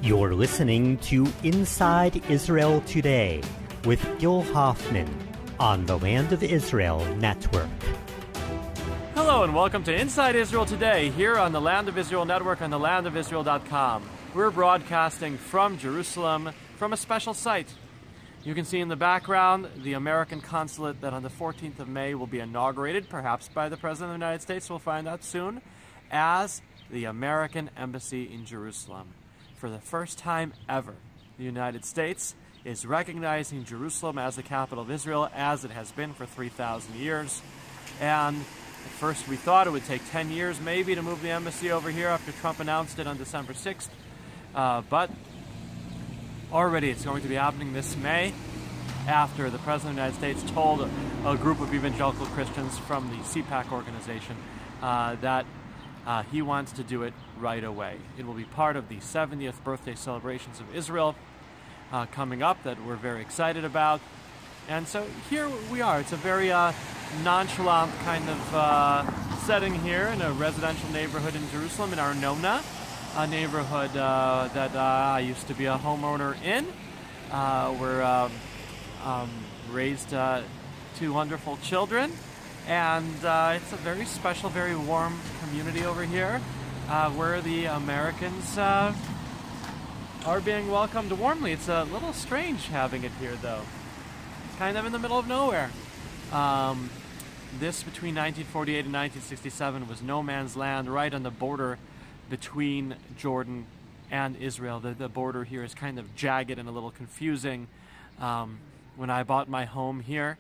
You're listening to Inside Israel Today with Gil Hoffman on the Land of Israel Network. Hello and welcome to Inside Israel Today here on the Land of Israel Network on thelandofisrael.com. We're broadcasting from Jerusalem from a special site. You can see in the background the American Consulate that on the 14th of May will be inaugurated, perhaps by the President of the United States, we'll find out soon, as the American Embassy in Jerusalem. For the first time ever, the United States is recognizing Jerusalem as the capital of Israel, as it has been for 3,000 years. And at first we thought it would take 10 years maybe to move the embassy over here after Trump announced it on December 6th. But already it's going to be happening this May, after the President of the United States told a group of Evangelical Christians from the CPAC organization that he wants to do it right away. It will be part of the 70th birthday celebrations of Israel coming up that we're very excited about. And so here we are. It's a very nonchalant kind of setting here in a residential neighborhood in Jerusalem, in Arnona, a neighborhood that I used to be a homeowner in. We're raised two wonderful children. And it's a very special, very warm community over here where the Americans are being welcomed warmly. It's a little strange having it here, though. It's kind of in the middle of nowhere. This, between 1948 and 1967, was no man's land right on the border between Jordan and Israel. The border here is kind of jagged and a little confusing. When I bought my home here,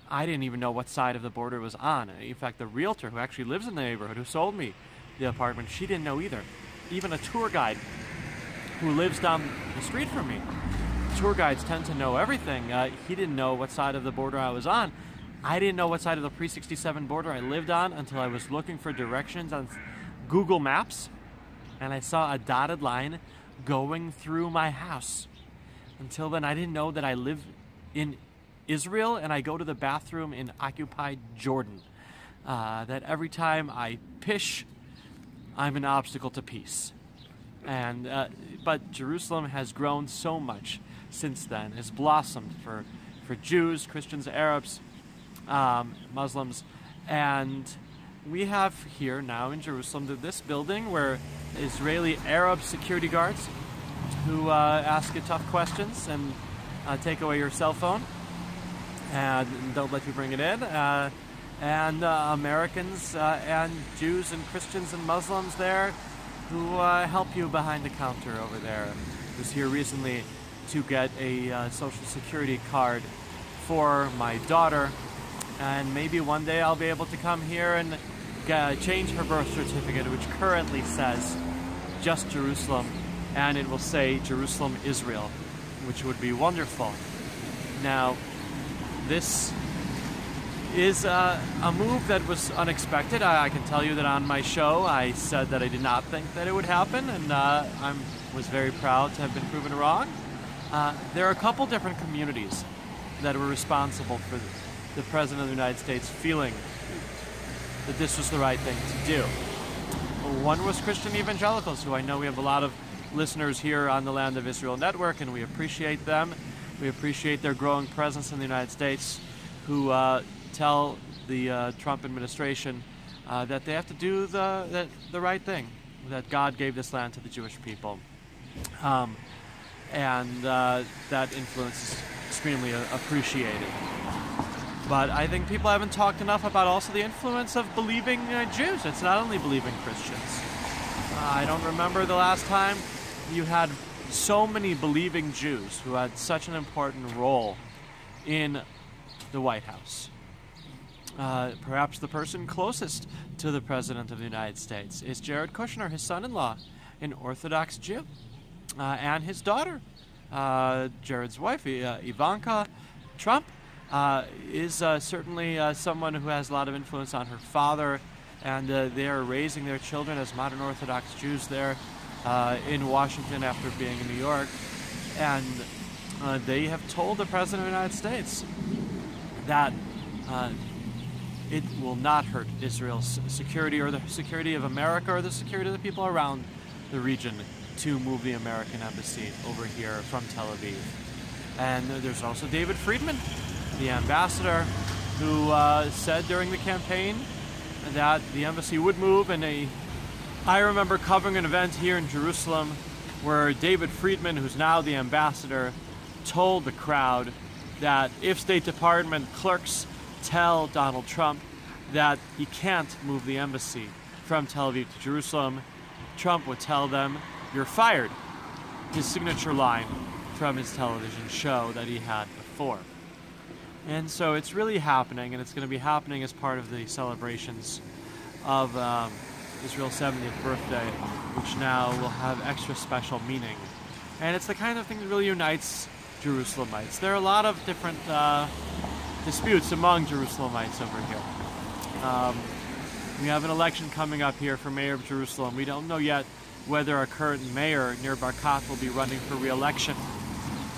I didn't even know what side of the border it was on. In fact, the realtor who actually lives in the neighborhood, who sold me the apartment, she didn't know either. Even a tour guide who lives down the street from me. Tour guides tend to know everything. He didn't know what side of the border I was on. I didn't know what side of the pre-67 border I lived on until I was looking for directions on Google Maps, and I saw a dotted line going through my house. Until then, I didn't know that I lived in Israel and I go to the bathroom in occupied Jordan. That every time I pish, I'm an obstacle to peace. And but Jerusalem has grown so much since then, has blossomed for Jews, Christians, Arabs, Muslims, and we have here now in Jerusalem this building where Israeli Arab security guards who ask you tough questions and take away your cell phone and don't let you bring it in, and Americans and Jews and Christians and Muslims there who help you behind the counter over there. I was here recently to get a social security card for my daughter, and maybe one day I'll be able to come here and change her birth certificate, which currently says just Jerusalem, and it will say Jerusalem, Israel, which would be wonderful. Now, this is a move that was unexpected. I can tell you that on my show I said that I did not think that it would happen, and I was very proud to have been proven wrong. There are a couple different communities that were responsible for the President of the United States feeling that this was the right thing to do. One was Christian evangelicals, who I know we have a lot of listeners here on the Land of Israel Network, and we appreciate them. We appreciate their growing presence in the United States, who tell the Trump administration that they have to do the right thing, that God gave this land to the Jewish people. And that influence is extremely appreciated. But I think people haven't talked enough about also the influence of believing Jews. It's not only believing Christians. I don't remember the last time you had so many believing Jews who had such an important role in the White House. Perhaps the person closest to the President of the United States is Jared Kushner, his son-in-law, an Orthodox Jew, and his daughter, Jared's wife, Ivanka Trump, is certainly someone who has a lot of influence on her father, and they are raising their children as modern Orthodox Jews there in Washington after being in New York. And they have told the President of the United States that it will not hurt Israel's security or the security of America or the security of the people around the region to move the American embassy over here from Tel Aviv. And there's also David Friedman, the ambassador, who said during the campaign that the embassy would move. And I remember covering an event here in Jerusalem where David Friedman, who's now the ambassador, told the crowd that if State Department clerks tell Donald Trump that he can't move the embassy from Tel Aviv to Jerusalem, Trump would tell them, "You're fired." His signature line from his television show that he had before. And so it's really happening, and it's going to be happening as part of the celebrations of Israel's 70th birthday, which now will have extra special meaning. And it's the kind of thing that really unites Jerusalemites. There are a lot of different disputes among Jerusalemites over here. We have an election coming up here for mayor of Jerusalem. We don't know yet whether our current mayor, Nir Barkat, will be running for re-election.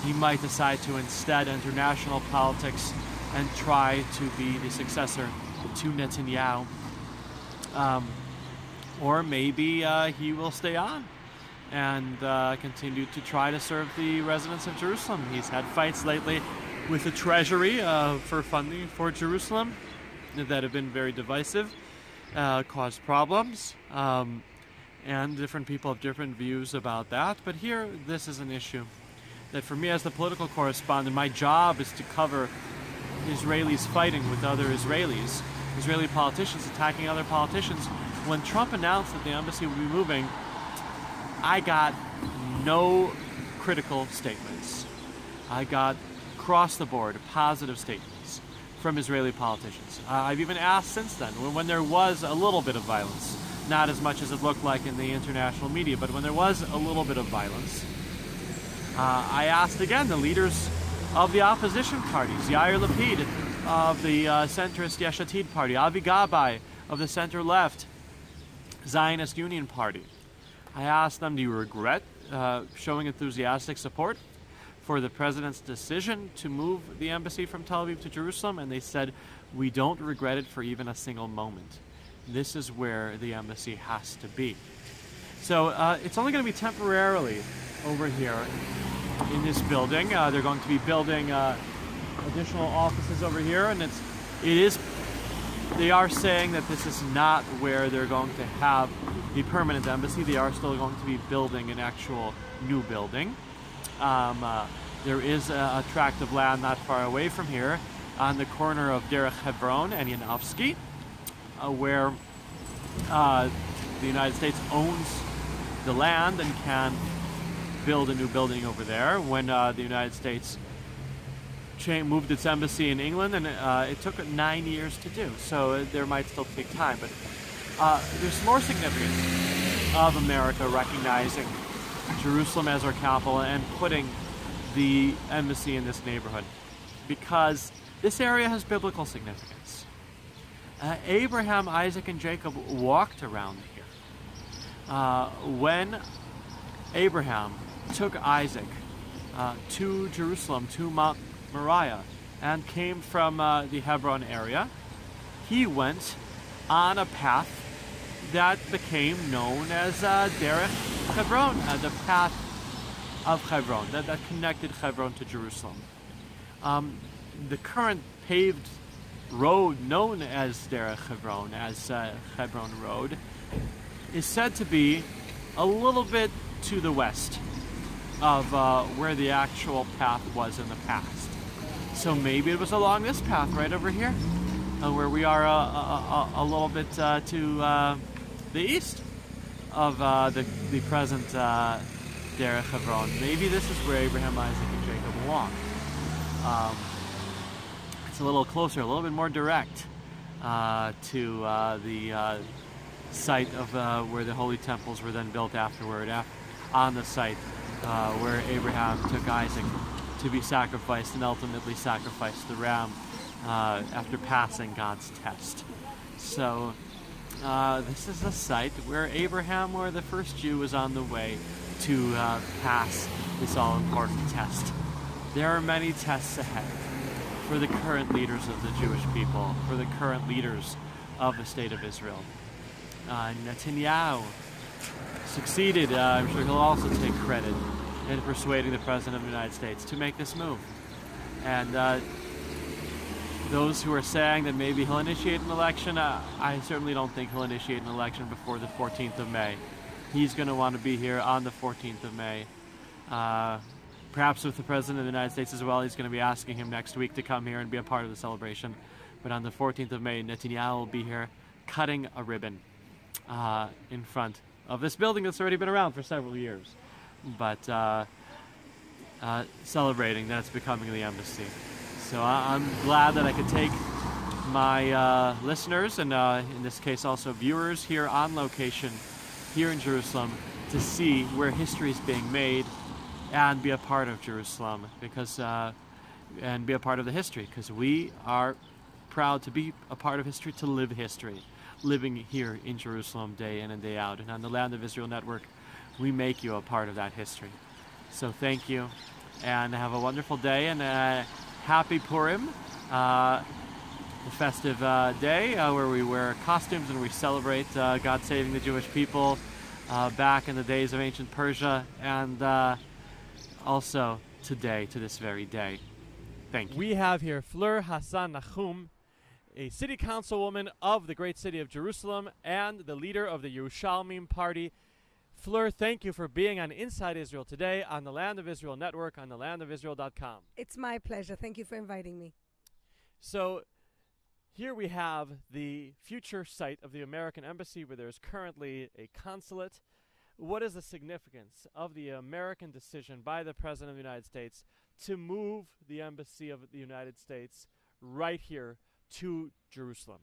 He might decide to instead enter national politics and try to be the successor to Netanyahu. Or maybe he will stay on and continue to try to serve the residents of Jerusalem. He's had fights lately with the Treasury for funding for Jerusalem that have been very divisive, caused problems, and different people have different views about that. But here, this is an issue that for me as the political correspondent, my job is to cover Israelis fighting with other Israelis, Israeli politicians attacking other politicians. When Trump announced that the embassy would be moving, I got no critical statements. I got across the board positive statements from Israeli politicians. I've even asked since then, when there was a little bit of violence, not as much as it looked like in the international media, but when there was a little bit of violence, I asked again the leaders of the opposition parties, Yair Lapid of the centrist Yesh Atid party, Avi Gabay of the center-left Zionist Union Party. I asked them, do you regret showing enthusiastic support for the president's decision to move the embassy from Tel Aviv to Jerusalem? And they said, we don't regret it for even a single moment. This is where the embassy has to be. So it's only going to be temporarily over here in this building. They're going to be building additional offices over here, and they are saying that this is not where they're going to have the permanent embassy. They are still going to be building an actual new building. There is a tract of land not far away from here on the corner of Derech Hebron and Yanofsky, where the United States owns the land and can build a new building over there. When the United States moved its embassy in England, and it took 9 years to do, so there might still take time. But there's more significance of America recognizing Jerusalem as our capital and putting the embassy in this neighborhood, because this area has biblical significance. Abraham, Isaac, and Jacob walked around here. When Abraham took Isaac to Jerusalem, to Mount Moriah, and came from the Hebron area, he went on a path that became known as Derech Hebron, the path of Hebron, that connected Hebron to Jerusalem. The current paved road known as Derech Hebron, as Hebron Road, is said to be a little bit to the west of where the actual path was in the past. So maybe it was along this path right over here, where we are a little bit to the east of the present Derech Hebron. Maybe this is where Abraham, Isaac, and Jacob walked. It's a little closer, a little bit more direct to the site of where the holy temples were then built afterward, on the site where Abraham took Isaac to be sacrificed and ultimately sacrificed the ram after passing God's test. So this is a site where Abraham, or the first Jew, was on the way to pass this all-important test. There are many tests ahead for the current leaders of the Jewish people, for the current leaders of the state of Israel. Netanyahu succeeded, I'm sure he'll also take credit in persuading the President of the United States to make this move. And those who are saying that maybe he'll initiate an election, I certainly don't think he'll initiate an election before the 14th of May. He's going to want to be here on the 14th of May. Perhaps with the President of the United States as well. He's going to be asking him next week to come here and be a part of the celebration. But on the 14th of May, Netanyahu will be here cutting a ribbon in front of this building that's already been around for several years. But celebrating that it's becoming the embassy. So I'm glad that I could take my listeners, and in this case also viewers, here on location, here in Jerusalem, to see where history is being made and be a part of Jerusalem, and be a part of the history, because we are proud to be a part of history, to live history, living here in Jerusalem day in and day out. And on the Land of Israel Network, we make you a part of that history. So thank you, and have a wonderful day, and happy Purim, the festive day where we wear costumes and we celebrate God saving the Jewish people back in the days of ancient Persia, and also today, to this very day. Thank you. We have here Fleur Hassan-Nahoum, a city councilwoman of the great city of Jerusalem and the leader of the Yerushalmim Party. Fleur, thank you for being on Inside Israel today on the Land of Israel Network on thelandofisrael.com. It's my pleasure. Thank you for inviting me. So here we have the future site of the American Embassy, where there's currently a consulate. What is the significance of the American decision by the President of the United States to move the Embassy of the United States right here to Jerusalem?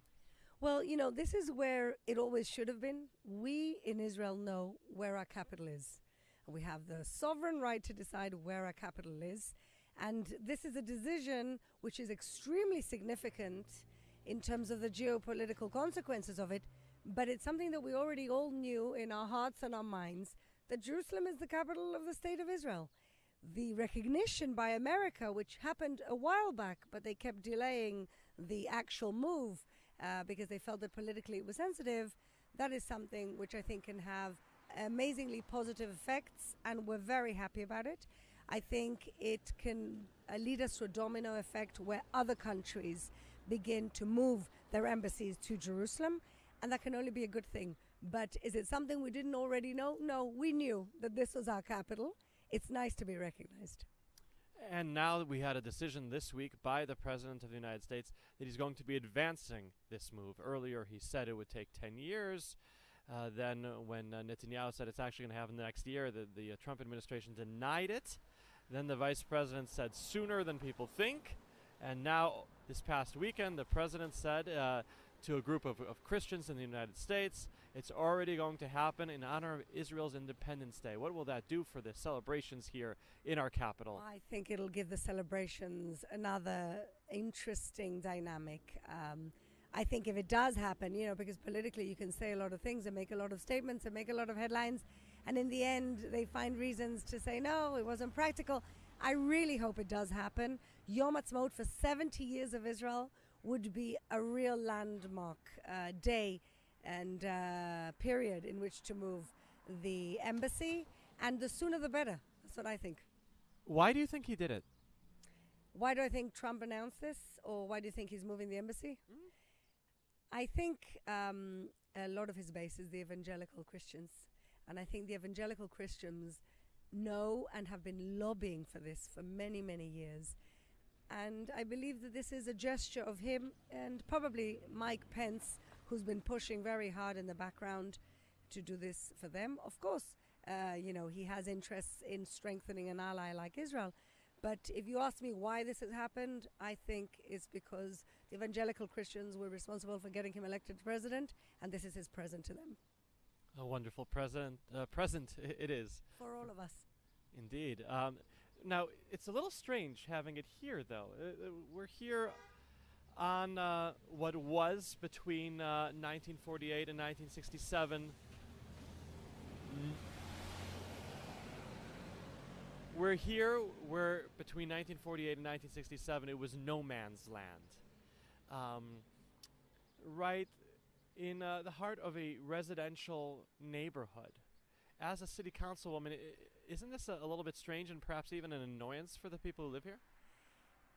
Well, you know, this is where it always should have been. We in Israel know where our capital is. We have the sovereign right to decide where our capital is. And this is a decision which is extremely significant in terms of the geopolitical consequences of it. But it's something that we already all knew in our hearts and our minds, that Jerusalem is the capital of the state of Israel. The recognition by America, which happened a while back, but they kept delaying the actual move because they felt that politically it was sensitive, that is something which I think can have amazingly positive effects, and we're very happy about it. I think it can lead us to a domino effect where other countries begin to move their embassies to Jerusalem, and that can only be a good thing. But is it something we didn't already know? No, we knew that this was our capital. It's nice to be recognized. And now that we had a decision this week by the President of the United States that he's going to be advancing this move. Earlier he said it would take 10 years. Then when Netanyahu said it's actually going to happen the next year, the Trump administration denied it. Then the Vice President said sooner than people think. And now, this past weekend, the President said to a group of Christians in the United States, it's already going to happen in honor of Israel's Independence Day. What will that do for the celebrations here in our capital? I think it'll give the celebrations another interesting dynamic. I think if it does happen, you know, because politically you can say a lot of things and make a lot of statements and make a lot of headlines, and in the end they find reasons to say, no, it wasn't practical. I really hope it does happen. Yom Ha'atzmaut for 70 years of Israel would be a real landmark day and period in which to move the embassy, and the sooner the better. That's what I think. Why do you think he did it? Why do I think Trump announced this, or why do you think he's moving the embassy? I think a lot of his base is the Evangelical Christians, and I think the Evangelical Christians know and have been lobbying for this for many, many years. And I believe that this is a gesture of him and probably Mike Pence, who's been pushing very hard in the background to do this for them. Of course, you know, he has interests in strengthening an ally like Israel. But if you ask me why this has happened, I think it's because the Evangelical Christians were responsible for getting him elected president, and this is his present to them. A wonderful present it is. For all of us. Indeed. Now, it's a little strange having it here, though. We're here on what was between 1948 and 1967. We're here where between 1948 and 1967 it was no man's land. Right in the heart of a residential neighborhood. as a city councilwoman, isn't this a little bit strange and perhaps even an annoyance for the people who live here?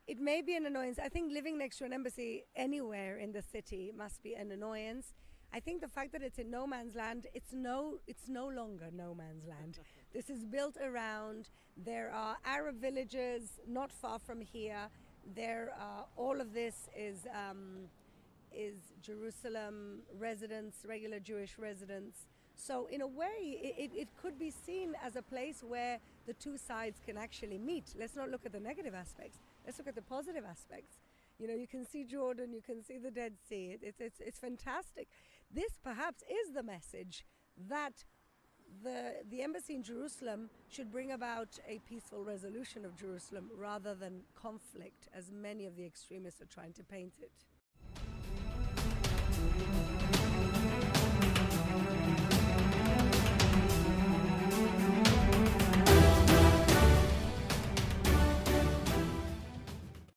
It may be an annoyance. I think living next to an embassy anywhere in the city must be an annoyance. I think the fact that it's in no man's land, it's no longer no man's land. This is built around. There are Arab villages not far from here. All of this is Jerusalem residents, regular Jewish residents. So in a way, it could be seen as a place where the two sides can actually meet. Let's not look at the negative aspects. Let's look at the positive aspects. You know, you can see Jordan, you can see the Dead Sea. It's fantastic. This perhaps is the message that the embassy in Jerusalem should bring about a peaceful resolution of Jerusalem rather than conflict, as many of the extremists are trying to paint it.